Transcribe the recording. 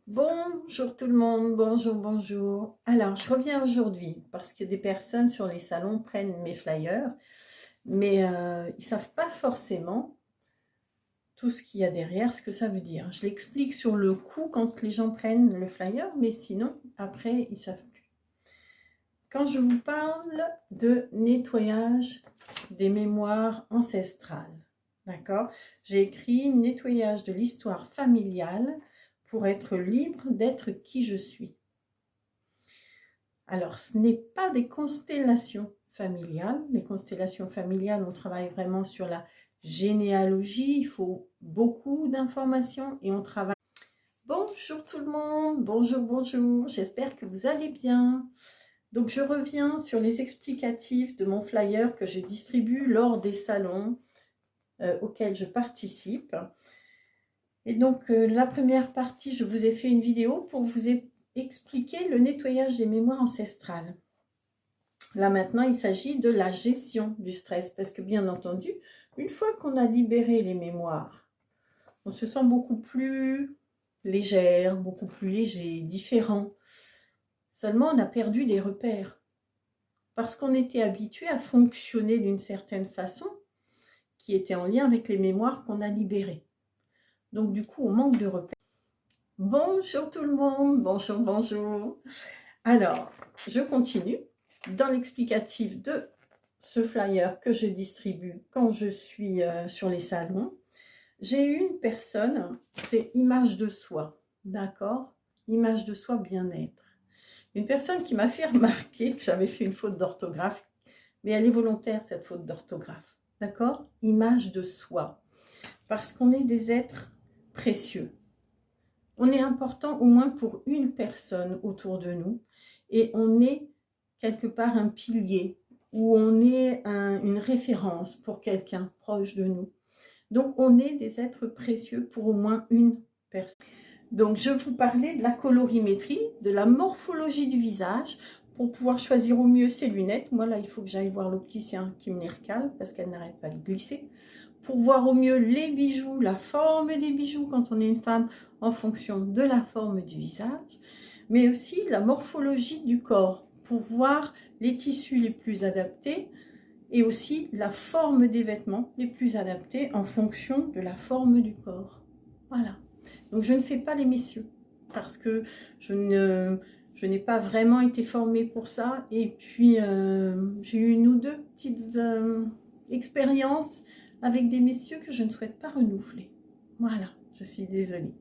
Bonjour tout le monde, bonjour, bonjour. Alors, je reviens aujourd'hui parce que des personnes sur les salons prennent mes flyers, mais ils ne savent pas forcément tout ce qu'il y a derrière, ce que ça veut dire. Je l'explique sur le coup quand les gens prennent le flyer, mais sinon, après, ils ne savent plus. Quand je vous parle de nettoyage des mémoires ancestrales, d'accord? J'ai écrit nettoyage de l'histoire familiale pour être libre d'être qui je suis. Alors, ce n'est pas des constellations familiales. Les constellations familiales, on travaille vraiment sur la généalogie. Il faut beaucoup d'informations et on travaille. Bonjour tout le monde, bonjour, bonjour. J'espère que vous allez bien. Donc, je reviens sur les explicatifs de mon flyer que je distribue lors des salons auxquels je participe. Et donc, la première partie, je vous ai fait une vidéo pour vous expliquer le nettoyage des mémoires ancestrales. Là maintenant, il s'agit de la gestion du stress parce que bien entendu, une fois qu'on a libéré les mémoires, on se sent beaucoup plus légère, beaucoup plus léger, différent. Seulement, on a perdu des repères parce qu'on était habitué à fonctionner d'une certaine façon qui était en lien avec les mémoires qu'on a libérées. Donc du coup, on manque de repères. Bonjour tout le monde, bonjour, bonjour. Alors, je continue dans l'explicatif de ce flyer que je distribue quand je suis sur les salons. J'ai eu une personne, c'est image de soi, d'accord? Image de soi, bien-être. Une personne qui m'a fait remarquer que j'avais fait une faute d'orthographe, mais elle est volontaire cette faute d'orthographe, d'accord? Image de soi, parce qu'on est des êtres précieux. On est important au moins pour une personne autour de nous et on est quelque part un pilier ou on est une référence pour quelqu'un proche de nous. Donc, on est des êtres précieux pour au moins une personne. Donc, je vous parlais de la colorimétrie, de la morphologie du visage pour pouvoir choisir au mieux ses lunettes. Moi, là, il faut que j'aille voir l'opticien qui me les recale parce qu'elle n'arrête pas de glisser. Pour voir au mieux les bijoux, la forme des bijoux quand on est une femme en fonction de la forme du visage, mais aussi la morphologie du corps pour voir les tissus les plus adaptés et aussi la forme des vêtements les plus adaptés en fonction de la forme du corps. Voilà. Donc je ne fais pas les messieurs parce que je n'ai pas vraiment été formée pour ça et puis j'ai eu une ou deux petites expériences avec des messieurs que je ne souhaite pas renouveler. Voilà, je suis désolée.